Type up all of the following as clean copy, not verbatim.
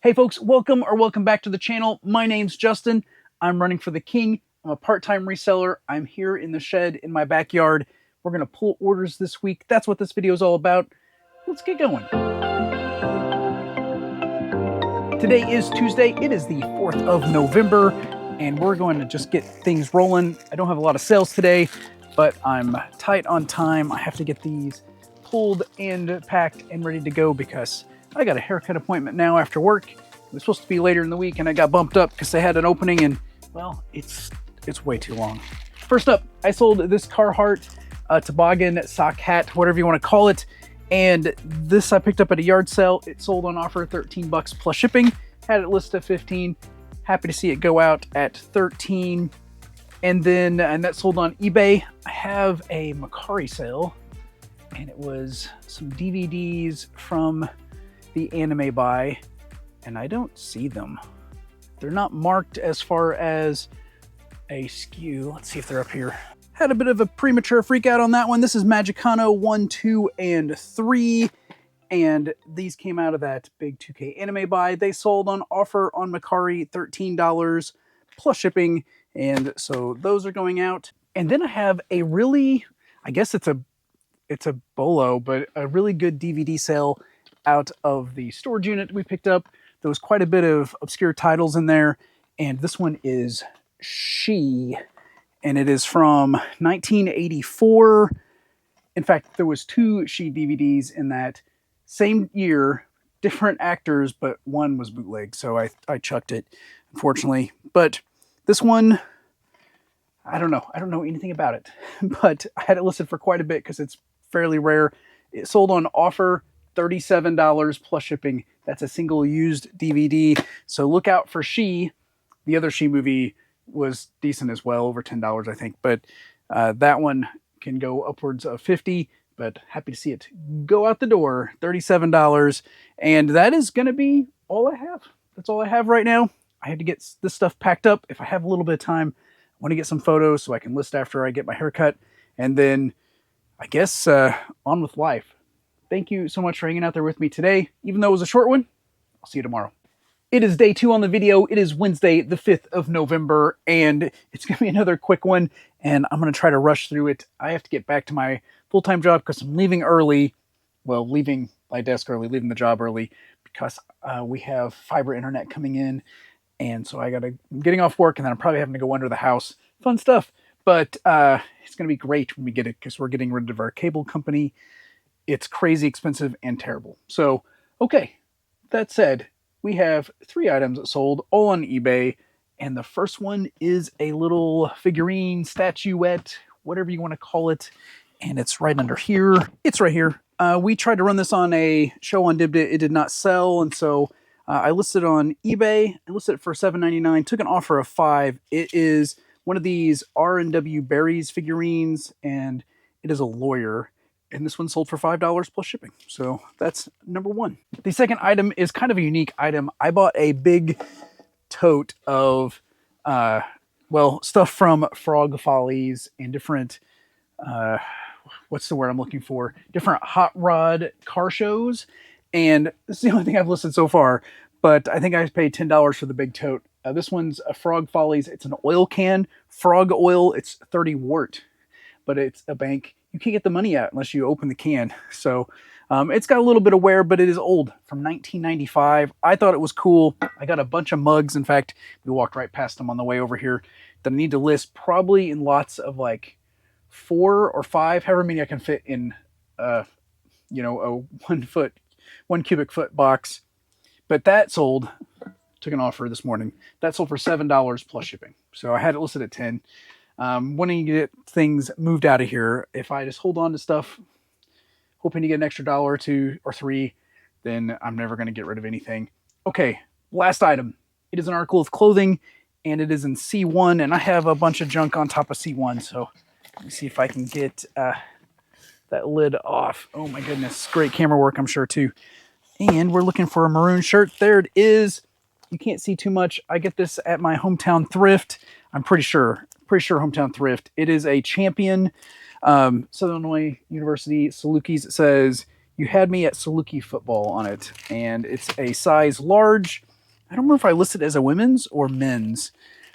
Hey folks, welcome back to the channel. My name's Justin. I'm running for the king. I'm a part-time reseller. I'm here in the shed in my backyard. We're going to pull orders this week. That's what this video is all about. Let's get going. Today is Tuesday. It is the 4th of November, and we're going to just get things rolling. I don't have a lot of sales today, but I'm tight on time. I have to get these pulled and packed and ready to go because I got a haircut appointment now after work. It was supposed to be later in the week, and I got bumped up because they had an opening, and well, it's way too long. First up, I sold this Carhartt toboggan sock hat, whatever you want to call it, and this I picked up at a yard sale. It sold on offer $13 plus shipping. Had it listed at 15. Happy to see it go out at 13. And that sold on eBay. I have a Macari sale, and it was some DVDs from the anime buy, and I don't see them. They're not marked as far as a SKU. Let's see if they're up here. Had a bit of a premature freak out on that one. This is Magicano 1, 2, and 3, and these came out of that big 2K anime buy. They sold on offer on Macari $13 plus shipping, and so those are going out. And then I have a really, I guess it's a bolo, but a really good DVD sale out of the storage unit we picked up. There was quite a bit of obscure titles in there, and this one is She, and it is from 1984. In fact, there was two She DVDs in that same year, different actors, but one was bootleg, so I chucked it, unfortunately. But this one, I don't know anything about it, but I had it listed for quite a bit because it's fairly rare. It sold on offer $37 plus shipping. That's a single used DVD. So look out for She. The other She movie was decent as well, over $10, I think. But that one can go upwards of $50. But happy to see it go out the door, $37. And that is going to be all I have. That's all I have right now. I had to get this stuff packed up. If I have a little bit of time, I want to get some photos so I can list after I get my haircut. And then I guess on with life. Thank you so much for hanging out there with me today. Even though it was a short one, I'll see you tomorrow. It is day 2 on the video. It is Wednesday, the 5th of November, and it's going to be another quick one, and I'm going to try to rush through it. I have to get back to my full-time job because I'm leaving early. Well, leaving my desk early, leaving the job early, because we have fiber internet coming in, and so I'm getting off work, and then I'm probably having to go under the house. Fun stuff, but it's going to be great when we get it because we're getting rid of our cable company. It's crazy expensive and terrible. So, okay, that said, we have 3 items sold, all on eBay, and the first one is a little figurine, statuette, whatever you want to call it, and it's right under here. It's right here. We tried to run this on a show on Uppbeat. It did not sell, and so I listed it on eBay. I listed it for $7.99, took an offer of $5. It is one of these R&W Berries figurines, and it is a lawyer. And this one sold for $5 plus shipping. So that's number 1. The second item is kind of a unique item. I bought a big tote of, stuff from Frog Follies and different, what's the word I'm looking for? Different hot rod car shows. And this is the only thing I've listed so far. But I think I paid $10 for the big tote. This one's a Frog Follies. It's an oil can. Frog oil. It's 30 wort. But it's a bank. You can't get the money out unless you open the can. So it's got a little bit of wear, but it is old, from 1995. I thought it was cool. I got a bunch of mugs. In fact, we walked right past them on the way over here that I need to list probably in lots of like 4 or 5, however many I can fit in, a 1 cubic foot box. But that sold, took an offer this morning. That sold for $7 plus shipping. So I had it listed at 10. Wanting to get things moved out of here. If I just hold on to stuff, hoping to get an extra $1 or $2 or $3, then I'm never going to get rid of anything. Okay, last item. It is an article of clothing, and it is in C1, and I have a bunch of junk on top of C1, so let me see if I can get that lid off. Oh my goodness, great camera work, I'm sure, too. And we're looking for a maroon shirt. There it is. You can't see too much. I get this at my hometown thrift. I'm pretty sure hometown thrift. It is a Champion, Southern Illinois University Salukis. It says, "You had me at Saluki football" on it. And it's a size large. I don't remember if I listed it as a women's or men's,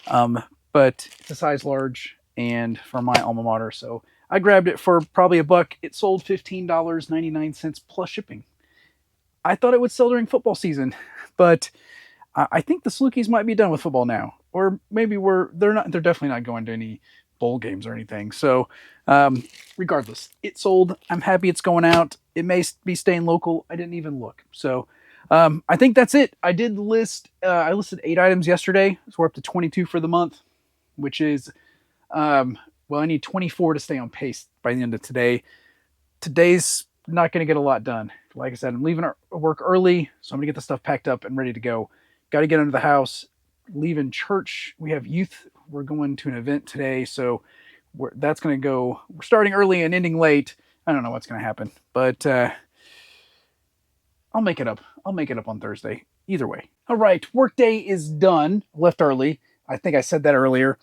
but it's a size large and for my alma mater. So I grabbed it for probably $1. It sold $15.99 plus shipping. I thought it would sell during football season, but I think the Salukis might be done with football now, or maybe they're not. They're definitely not going to any bowl games or anything. So, regardless, it sold. I'm happy it's going out. It may be staying local. I didn't even look. So, I think that's it. I did list. I listed 8 items yesterday, so we're up to 22 for the month, which is well, I need 24 to stay on pace by the end of today. Today's not going to get a lot done. Like I said, I'm leaving work early, so I'm going to get the stuff packed up and ready to go. Got to get under the house. Leaving church. We have youth. We're going to an event today, so that's going to go. We're starting early and ending late. I don't know what's going to happen, but I'll make it up. I'll make it up on Thursday. Either way. All right, workday is done. Left early. I think I said that earlier.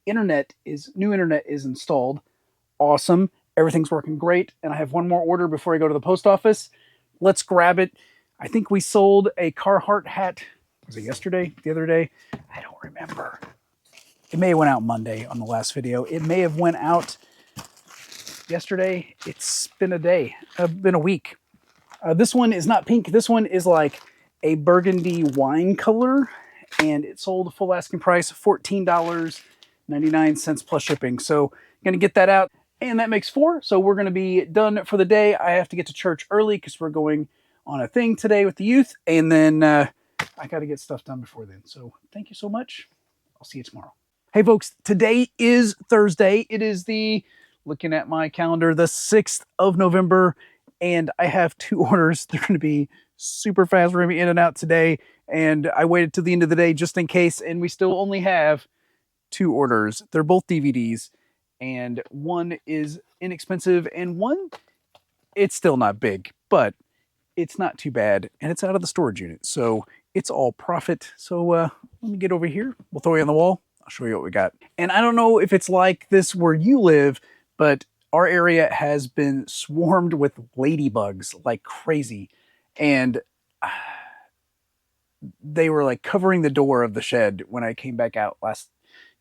New internet is installed. Awesome. Everything's working great. And I have one more order before I go to the post office. Let's grab it. I think we sold a Carhartt hat. Was it yesterday? The other day? I don't remember. It may have went out Monday on the last video. It may have went out yesterday. It's been a day. Been a week. This one is not pink. This one is like a burgundy wine color. And it sold full asking price, $14.99 plus shipping. So I'm going to get that out. And that makes 4. So we're going to be done for the day. I have to get to church early because we're going on a thing today with the youth. And then I got to get stuff done before then. So thank you so much. I'll see you tomorrow. Hey, folks, today is Thursday. It is looking at my calendar, the 6th of November. And I have 2 orders. They're going to be super fast. We're going to be in and out today. And I waited till the end of the day just in case. And we still only have 2 orders. They're both DVDs. And one is inexpensive and one, it's still not big, but it's not too bad. And it's out of the storage unit. So it's all profit. So let me get over here. We'll throw you on the wall. I'll show you what we got. And I don't know if it's like this where you live, but our area has been swarmed with ladybugs like crazy. And they were like covering the door of the shed when I came back out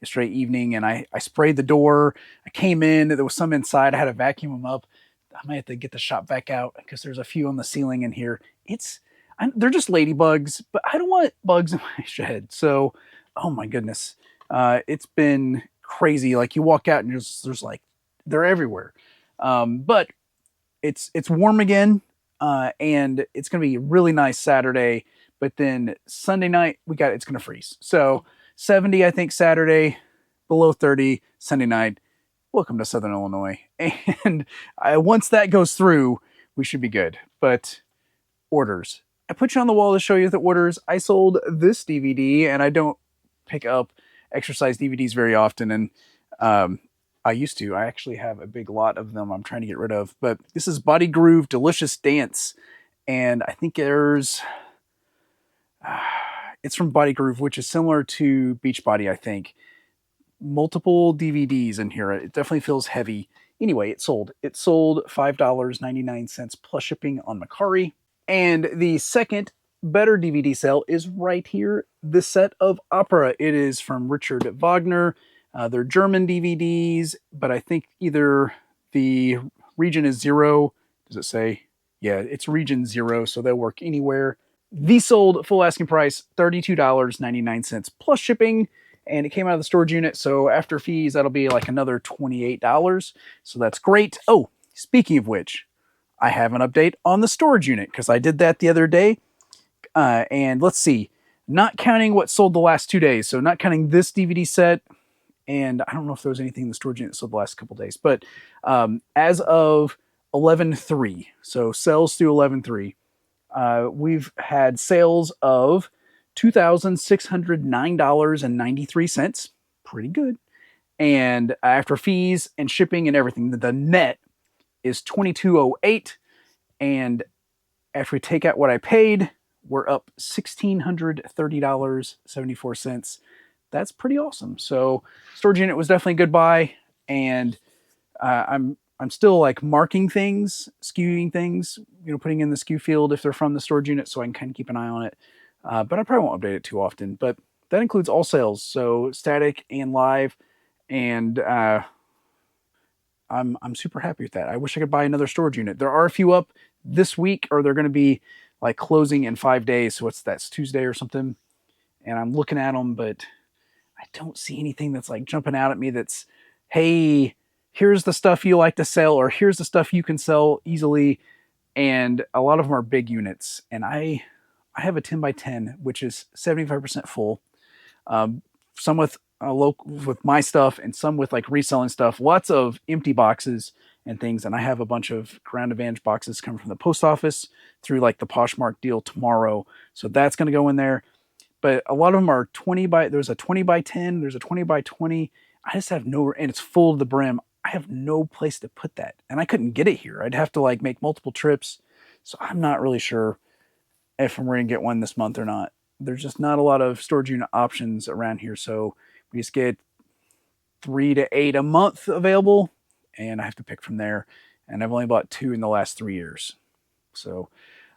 yesterday evening, and I sprayed the door. I came in, there was some inside. I had to vacuum them up. I might have to get the shop vac out because there's a few on the ceiling in here. They're just ladybugs, but I don't want bugs in my shed. So, oh my goodness. It's been crazy. Like you walk out and there's like, they're everywhere. But it's warm again. And it's going to be a really nice Saturday, but then Sunday night it's going to freeze. So 70, I think Saturday, below 30 Sunday night. Welcome to Southern Illinois. And once that goes through, we should be good. But orders. I put you on the wall to show you the orders. I sold this DVD, and I don't pick up exercise DVDs very often. And I used to. I actually have a big lot of them I'm trying to get rid of. But this is Body Groove Delicious Dance. And I think it's from Body Groove, which is similar to Beachbody, I think. Multiple DVDs in here. It definitely feels heavy. Anyway, it sold. It sold $5.99 plus shipping on Mercari. And the second better DVD sale is right here. This set of Opera. It is from Richard Wagner. They're German DVDs, but I think either the region is 0. Does it say? Yeah, it's region 0, so they'll work anywhere. These sold full asking price, $32.99 plus shipping, and it came out of the storage unit, so after fees, that'll be like another $28, so that's great. Oh, speaking of which, I have an update on the storage unit, because I did that the other day, and let's see, not counting what sold the last 2 days, so not counting this DVD set, and I don't know if there was anything in the storage unit that sold the last couple days, but as of 11/3, so sales through 11/3, we've had sales of $2,609.93. Pretty good. And after fees and shipping and everything, the net is $2,208. And after we take out what I paid, we're up $1,630.74. That's pretty awesome. So storage unit was definitely a good buy. And I'm still like marking things, skewing things, putting in the SKU field if they're from the storage unit, so I can kind of keep an eye on it. but I probably won't update it too often. But that includes all sales, so static and live, and I'm super happy with that. I wish I could buy another storage unit. There are a few up this week, or they're going to be like closing in 5 days. So that's Tuesday or something. And I'm looking at them, but I don't see anything that's like jumping out at me that's, hey, here's the stuff you like to sell, or here's the stuff you can sell easily. And a lot of them are big units. And I have a 10 by 10, which is 75% full. Some with with my stuff, and some with like reselling stuff. Lots of empty boxes and things. And I have a bunch of Ground Advantage boxes coming from the post office through like the Poshmark deal tomorrow. So that's going to go in there. But a lot of them are 20 by, there's a 20 by 10, there's a 20 by 20. I just have no, and it's full to the brim. I have no place to put that. And I couldn't get it here. I'd have to like make multiple trips. So I'm not really sure if I'm going to get one this month or not. There's just not a lot of storage unit options around here. So we just get 3 to 8 a month available, and I have to pick from there. And I've only bought 2 in the last 3 years. So,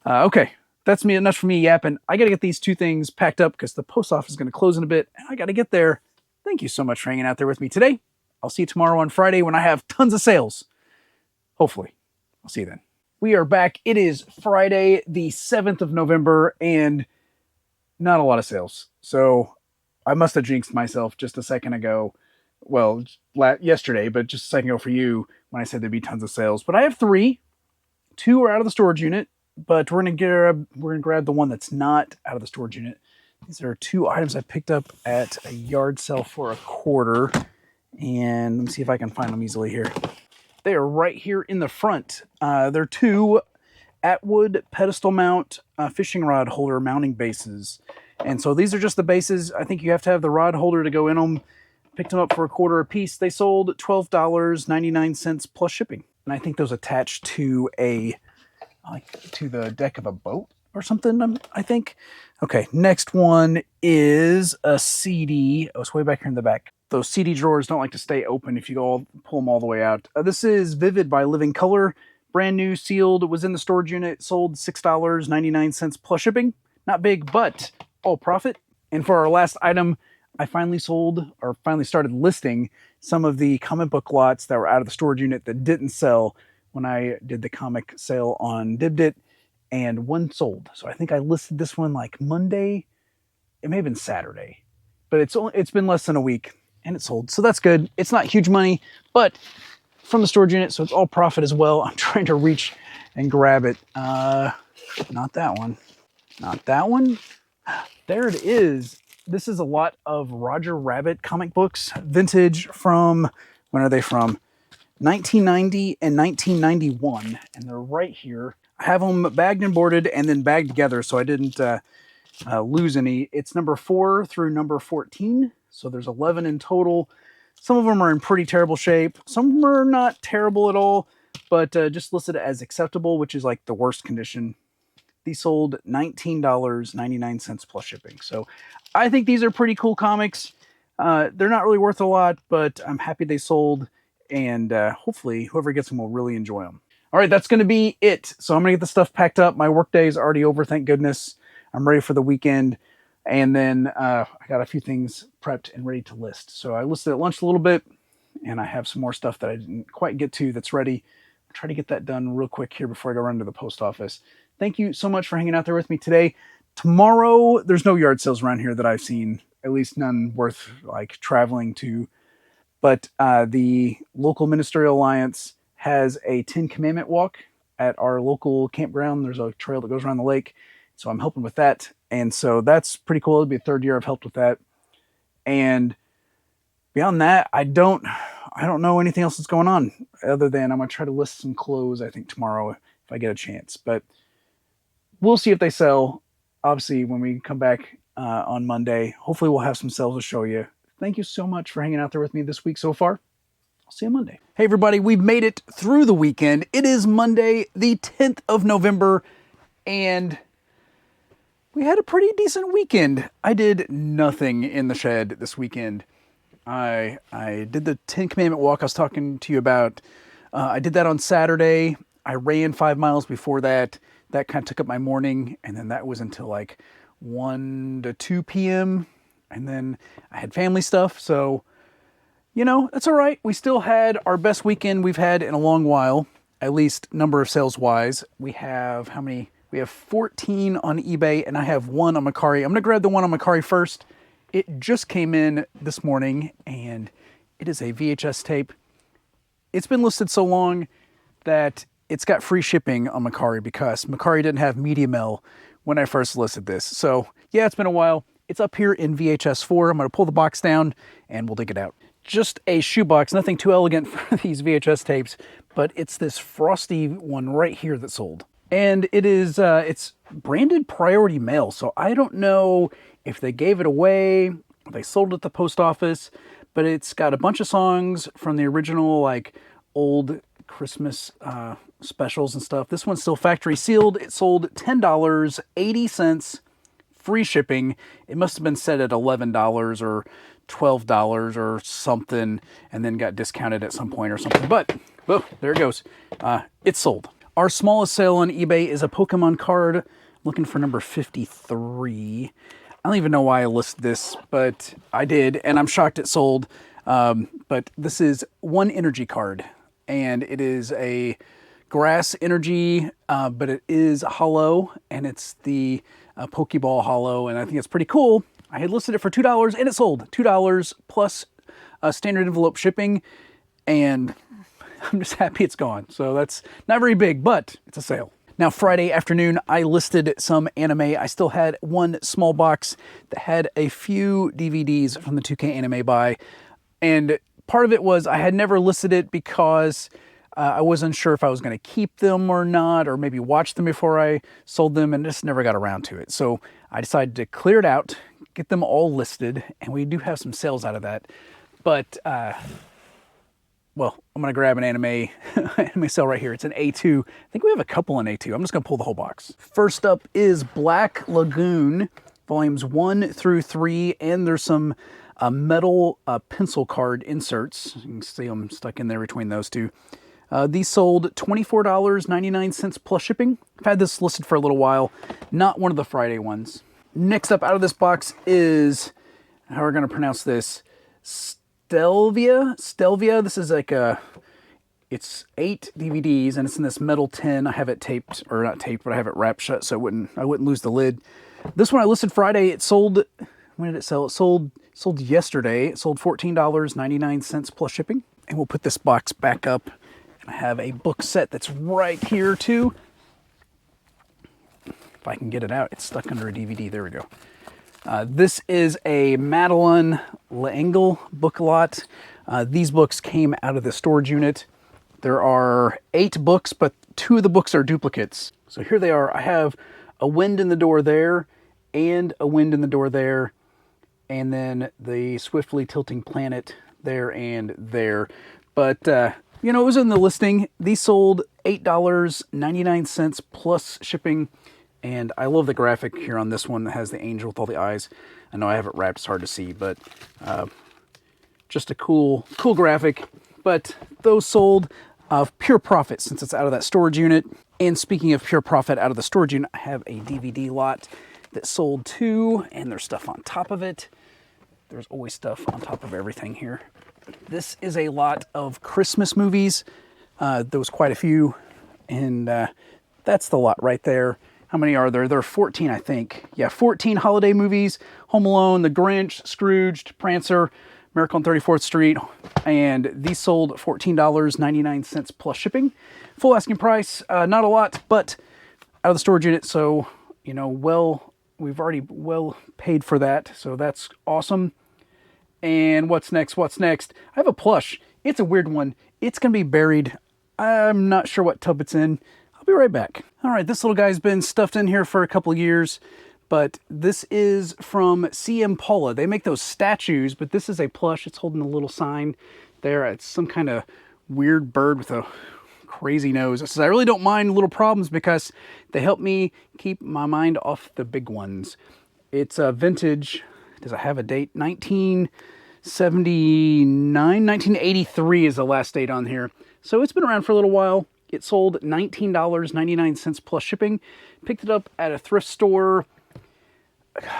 okay. That's me. Enough for me yapping. I got to get these 2 things packed up because the post office is going to close in a bit, and I got to get there. Thank you so much for hanging out there with me today. I'll see you tomorrow on Friday when I have tons of sales. Hopefully. I'll see you then. We are back. It is Friday, the 7th of November, and not a lot of sales. So I must have jinxed myself just a second ago. Well, yesterday, but just a second ago for you when I said there'd be tons of sales. But I have 3. 2 are out of the storage unit, but we're gonna grab the one that's not out of the storage unit. These are 2 items I picked up at a yard sale for a quarter, and let me see if I can find them easily here. They are right here in the front. They're 2 Atwood pedestal mount fishing rod holder mounting bases, and so these are just the bases. I think you have to have the rod holder to go in them. Picked them up for a quarter a piece. They sold $12.99 plus shipping, and I think those attached to to the deck of a boat or something, I think. Okay, next one is a CD. Oh, it's way back here in the back. Those CD drawers don't like to stay open if you pull them all the way out. This is Vivid by Living Color. Brand new, sealed, was in the storage unit, sold $6.99 plus shipping. Not big, but all profit. And for our last item, I finally started listing some of the comic book lots that were out of the storage unit that didn't sell when I did the comic sale on Dibdit, and one sold. So I think I listed this one like Monday. It may have been Saturday, but it's been less than a week and it sold. So that's good. It's not huge money, but from the storage unit, so it's all profit as well. I'm trying to reach and grab it. Not that one. Not that one. There it is. This is a lot of Roger Rabbit comic books, vintage from, when are they from? 1990 and 1991, and they're right here. I have them bagged and boarded and then bagged together so I didn't lose any. It's number 4 through number 14, so there's 11 in total. Some of them are in pretty terrible shape. Some of them are not terrible at all, but just listed as acceptable, which is like the worst condition. These sold $19.99 plus shipping. So I think these are pretty cool comics. They're not really worth a lot, but I'm happy they sold, and hopefully whoever gets them will really enjoy them. All right, that's going to be it. So I'm going to get the stuff packed up. My work day is already over, thank goodness. I'm ready for the weekend. And then I got a few things prepped and ready to list. So I listed at lunch a little bit, and I have some more stuff that I didn't quite get to that's ready. I'll try to get that done real quick here before I go run to the post office. Thank you so much for hanging out there with me today. Tomorrow, there's no yard sales around here that I've seen, at least none worth like traveling to. But the local Ministerial Alliance has a 10 Commandment walk at our local campground. There's a trail that goes around the lake. So I'm helping with that. And so that's pretty cool. It'll be the 3rd year I've helped with that. And beyond that, I don't know anything else that's going on other than I'm going to try to list some clothes, I think, tomorrow if I get a chance. But we'll see if they sell. Obviously, when we come back on Monday, hopefully we'll have some sales to show you. Thank you so much for hanging out there with me this week so far. I'll see you Monday. Hey, everybody, we've made it through the weekend. It is Monday, the 10th of November, and we had a pretty decent weekend. I did nothing in the shed this weekend. I did the 10 Commandment walk I was talking to you about. I did that on Saturday. I ran 5 miles before that. That kind of took up my morning, and then that was until like 1 to 2 p.m. And then I had family stuff. So, you know, that's all right. We still had our best weekend we've had in a long while, at least number of sales wise. We have how many? We have 14 on eBay and I have 1 on Mercari. I'm going to grab the one on Mercari first. It just came in this morning and it is a VHS tape. It's been listed so long that it's got free shipping on Mercari because Mercari didn't have Media Mail when I first listed this. So yeah, it's been a while. It's up here in VHS 4. I'm going to pull the box down and we'll dig it out. Just a shoebox, nothing too elegant for these VHS tapes, but it's this frosty one right here that sold. And it is, it's branded priority mail. So I don't know if they gave it away, or they sold it at the post office, but it's got a bunch of songs from the original, like old Christmas specials and stuff. This one's still factory sealed. It sold $10.80, free shipping. It must have been set at $11 or $12 or something, and then got discounted at some point or something. But, oh, there it goes. It's sold. Our smallest sale on eBay is a Pokemon card. Looking for number 53. I don't even know why I listed this, but I did, and I'm shocked it sold. But this is one energy card, and it is a grass energy, but it is hollow, and it's the Pokeball hollow, and I think it's pretty cool. I had listed it for $2, and it sold. $2 plus standard envelope shipping, and I'm just happy it's gone. So that's not very big, but it's a sale. Now, Friday afternoon, I listed some anime. I still had 1 small box that had a few DVDs from the 2K anime buy. And part of it was I had never listed it because I wasn't sure if I was going to keep them or not, or maybe watch them before I sold them, and just never got around to it. So I decided to clear it out, get them all listed, and we do have some sales out of that. But, well, I'm going to grab an anime sale right here. It's an A2. I think we have a couple in A2. I'm just going to pull the whole box. First up is Black Lagoon, volumes 1 through 3, and there's some metal pencil card inserts. You can see them stuck in there between those two. These sold $24.99 plus shipping. I've had this listed for a little while. Not one of the Friday ones. Next up out of this box is, how are we going to pronounce this? Stelvia. This is like it's 8 DVDs and it's in this metal tin. I have it taped, or not taped, but I have it wrapped shut so I wouldn't lose the lid. This one I listed Friday. It sold, when did it sell? It sold yesterday. It sold $14.99 plus shipping. And we'll put this box back up. And I have a book set that's right here too. If I can get it out, it's stuck under a DVD. There we go. This is a Madeline L'Engle book lot. These books came out of the storage unit. There are 8 books, but 2 of the books are duplicates. So here they are. I have A Wind in the Door there, and A Wind in the Door there, and then the Swiftly Tilting Planet there and there. But, you know, it was in the listing. These sold $8.99 plus shipping. And I love the graphic here on this one that has the angel with all the eyes. I know I have it wrapped, it's hard to see, but just a cool graphic. But those sold pure profit since it's out of that storage unit. And speaking of pure profit out of the storage unit, I have a DVD lot that sold too, and there's stuff on top of it. There's always stuff on top of everything here. This is a lot of Christmas movies. There was quite a few, and that's the lot right there. How many are there? There are 14, I think. Yeah, 14 holiday movies. Home Alone, The Grinch, Scrooged, Prancer, Miracle on 34th Street. And these sold $14.99 plus shipping. Full asking price, not a lot, but out of the storage unit. So, you know, we've already well paid for that. So that's awesome. And what's next? I have a plush. It's a weird one. It's going to be buried. I'm not sure what tub it's in. I'll be right back. All right, this little guy's been stuffed in here for a couple of years, but this is from CM Paula. They make those statues, but this is a plush. It's holding a little sign there. It's some kind of weird bird with a crazy nose. It says, I really don't mind little problems because they help me keep my mind off the big ones. It's a vintage. Does it have a date? 1979, 1983 is the last date on here. So it's been around for a little while. It sold $19.99 plus shipping. Picked it up at a thrift store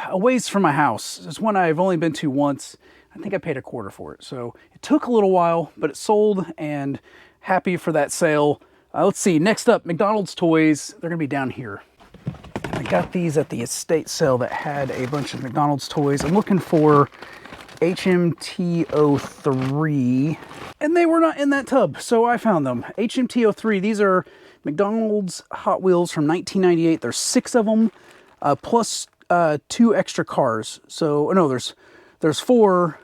a ways from my house. It's one I've only been to once. I think I paid $0.25 for it. So it took a little while, but it sold, and happy for that sale. Let's see, next up, McDonald's toys. They're gonna be down here. I got these at the estate sale that had a bunch of McDonald's toys. I'm looking for HMT03, and they were not in that tub, so I found them. HMT03, these are McDonald's Hot Wheels from 1998. There's 6 of them, plus 2 extra cars. So, no, there's 4.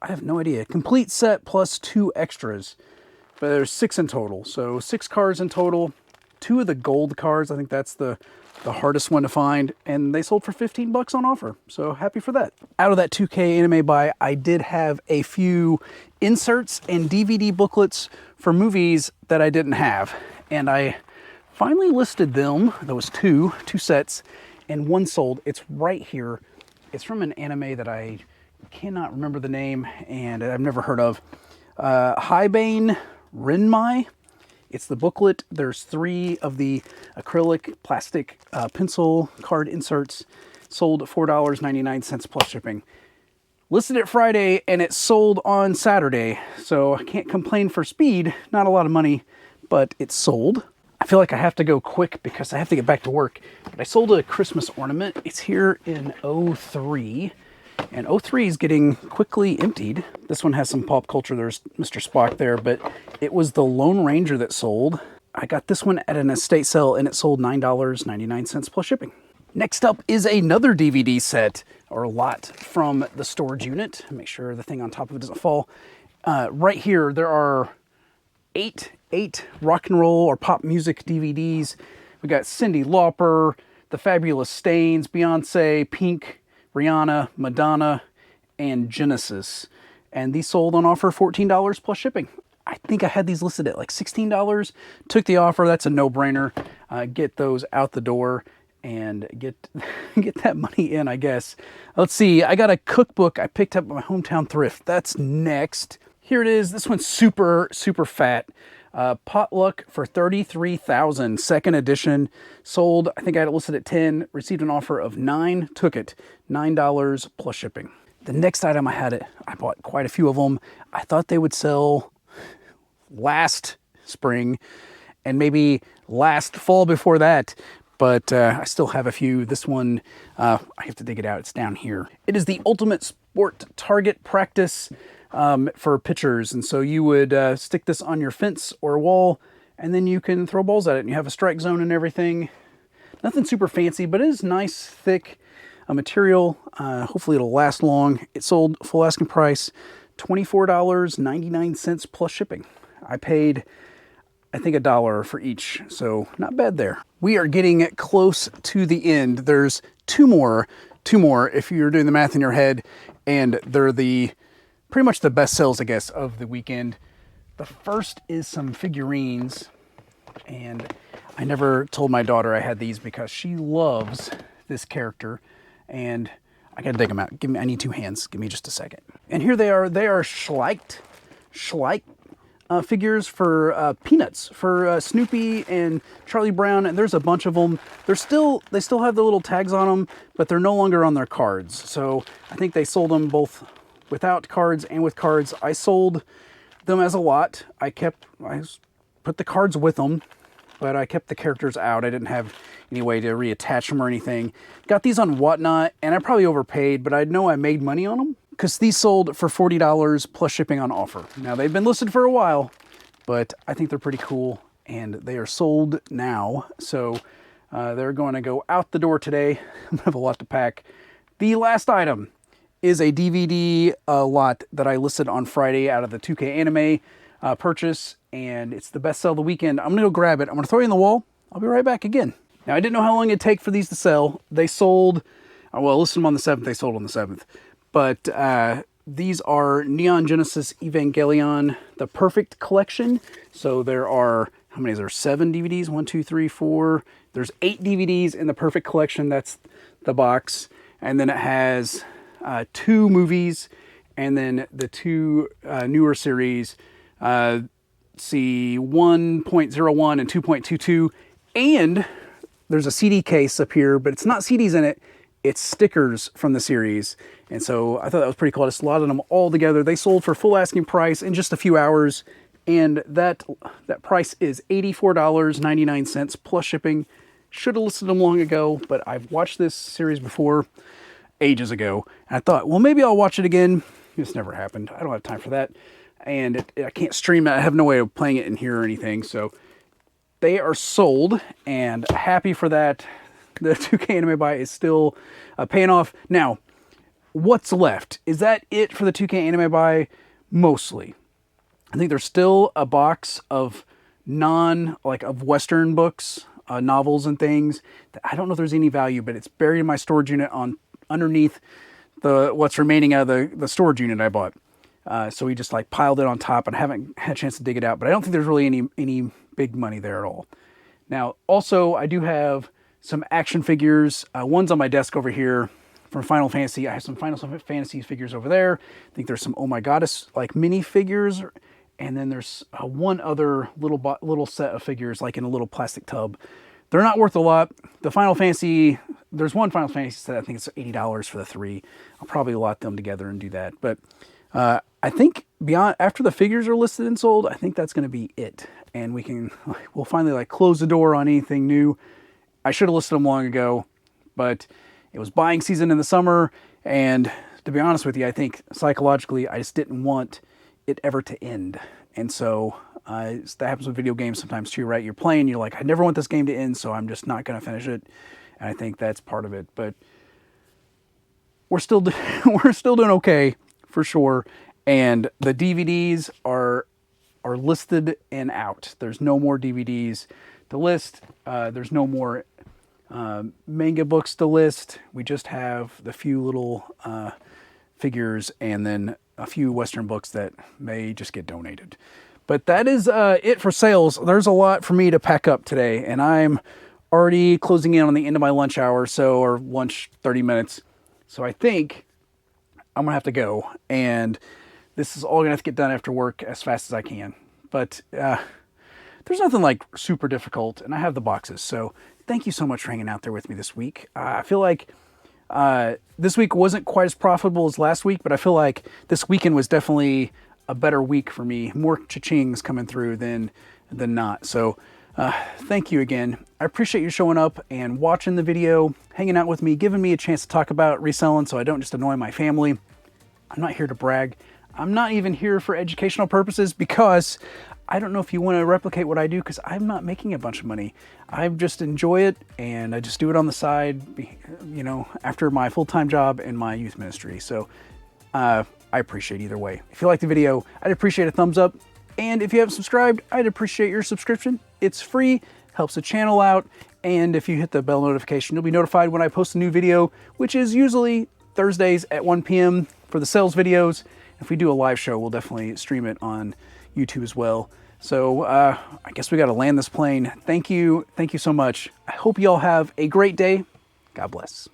I have no idea. Complete set plus 2 extras. But there's 6 in total. So 6 cars in total. 2 of the gold cars. I think that's the hardest one to find. And they sold for $15 on offer. So happy for that. Out of that 2K anime buy, I did have a few inserts and DVD booklets for movies that I didn't have. And I finally listed them. There was 2 sets, and 1 sold. It's right here. It's from an anime that I cannot remember the name, and I've never heard of. Haibane Renmai. It's the booklet. There's 3 of the acrylic plastic pencil card inserts. Sold $4.99 plus shipping. Listed it Friday, and it sold on Saturday. So I can't complain for speed. Not a lot of money, but it sold. I feel like I have to go quick because I have to get back to work. But I sold a Christmas ornament. It's here in 03. And 03 is getting quickly emptied. This one has some pop culture. There's Mr. Spock there, but it was the Lone Ranger that sold. I got this one at an estate sale, and it sold $9.99 plus shipping. Next up is another DVD set, or lot, from the storage unit. Make sure the thing on top of it doesn't fall. Right here, there are 8 rock and roll or pop music DVDs. We got Cyndi Lauper, The Fabulous Stains, Beyonce, Pink, Rihanna, Madonna, and Genesis. And these sold on offer $14 plus shipping. I think I had these listed at like $16. Took the offer. That's a no-brainer. Get those out the door and get that money in, I guess. Let's see. I got a cookbook I picked up at my hometown thrift. That's next. Here it is. This one's super, super fat. Potluck for $33,000, 2nd edition. Sold, I think I had it listed at 10, received an offer of 9, took it, $9 plus shipping. The next item I bought quite a few of them. I thought they would sell last spring and maybe last fall before that, but I still have a few. This one, I have to dig it out. It's down here. It is the Ultimate Sport Target Practice for pitchers. And so you would stick this on your fence or wall, and then you can throw balls at it, and you have a strike zone and everything. Nothing super fancy, but it is nice, thick material. Hopefully it'll last long. It sold full asking price, $24.99 plus shipping. I paid, I think, $1 for each, so not bad there. We are getting close to the end. There's two more if you're doing the math in your head, and they're pretty much the best sales, I guess, of the weekend. The first is some figurines, and I never told my daughter I had these because she loves this character, and I gotta dig them out. I need 2 hands. Give me just a second. And here they are. They are Schleich figures for Peanuts, for Snoopy and Charlie Brown, and there's a bunch of them. They still have the little tags on them, but they're no longer on their cards. So I think they sold them both without cards and with cards. I sold them as a lot. I put the cards with them, but I kept the characters out. I didn't have any way to reattach them or anything. Got these on Whatnot, and I probably overpaid, but I know I made money on them because these sold for $40 plus shipping on offer. Now, they've been listed for a while, but I think they're pretty cool, and they are sold now. So they're going to go out the door today. I'm going to have a lot to pack. The last item is a DVD lot that I listed on Friday out of the 2K anime purchase, and it's the best sell of the weekend. I'm gonna go grab it. I'm gonna throw it in the wall. I'll be right back again. Now, I didn't know how long it'd take for these to sell. They sold, well, I listed them on the 7th. They sold on the 7th. But these are Neon Genesis Evangelion, the Perfect Collection. So there are, how many is there? 7 DVDs? 1, 2, 3, 4. There's 8 DVDs in the Perfect Collection. That's the box. And then it has 2 movies, and then the 2 newer series, see 1.01 and 2.22, and there's a CD case up here, but it's not CDs in it. it's stickers from the series. And so I thought that was pretty cool. I just slotted them all together. They sold for full asking price in just a few hours. And that price is $84.99 plus shipping. Should have listed them long ago, but I've watched this series before ages ago. And I thought, well, maybe I'll watch it again. It's never happened. I don't have time for that. And I can't stream it. I have no way of playing it in here or anything. So they are sold, and happy for that. The 2K Anime Buy is still paying off. Now, what's left? Is that it for the 2K Anime Buy? Mostly. I think there's still a box of of Western books, novels and things. I don't know if there's any value, but it's buried in my storage unit underneath what's remaining out of the storage unit I bought. So we just like piled it on top, and I haven't had a chance to dig it out, but I don't think there's really any big money there at all. Now, also, I do have some action figures. One's on my desk over here from Final Fantasy. I have some Final Fantasy figures over there. I think there's some Oh My Goddess like mini figures. And then there's one other little set of figures, like in a little plastic tub. They're not worth a lot. The Final Fantasy, there's one Final Fantasy set, I think it's $80 for the 3. I'll probably lot them together and do that. But I think after the figures are listed and sold, I think that's going to be it. And we'll finally like close the door on anything new. I should have listed them long ago, but it was buying season in the summer. And to be honest with you, I think psychologically, I just didn't want it ever to end. And so that happens with video games sometimes too, right? You're playing, you're like, I never want this game to end, so I'm just not going to finish it. And I think that's part of it. But we're still doing okay for sure. And the DVDs are listed and out. There's no more DVDs to list. There's no more manga books to list. We just have the few little figures, and then a few Western books that may just get donated. But that is it for sales. There's a lot for me to pack up today, and I'm already closing in on the end of my lunch hour, or lunch 30 minutes. So I think I'm gonna have to go, and this is all gonna have to get done after work as fast as I can. But there's nothing like super difficult, and I have the boxes. So thank you so much for hanging out there with me this week. I feel like this week wasn't quite as profitable as last week, but I feel like this weekend was definitely a better week for me. More cha-chings coming through than not. So thank you again. I appreciate you showing up and watching the video, hanging out with me, giving me a chance to talk about reselling so I don't just annoy my family. I'm not here to brag. I'm not even here for educational purposes, because I don't know if you want to replicate what I do, because I'm not making a bunch of money. I just enjoy it, and I just do it on the side, you know, after my full-time job and my youth ministry. So I appreciate either way. If you like the video, I'd appreciate a thumbs up. And if you haven't subscribed, I'd appreciate your subscription. It's free, helps the channel out. And if you hit the bell notification, you'll be notified when I post a new video, which is usually Thursdays at 1 p.m. for the sales videos. If we do a live show, we'll definitely stream it on YouTube as well. So I guess we got to land this plane. Thank you so much. I hope you all have a great day. God bless.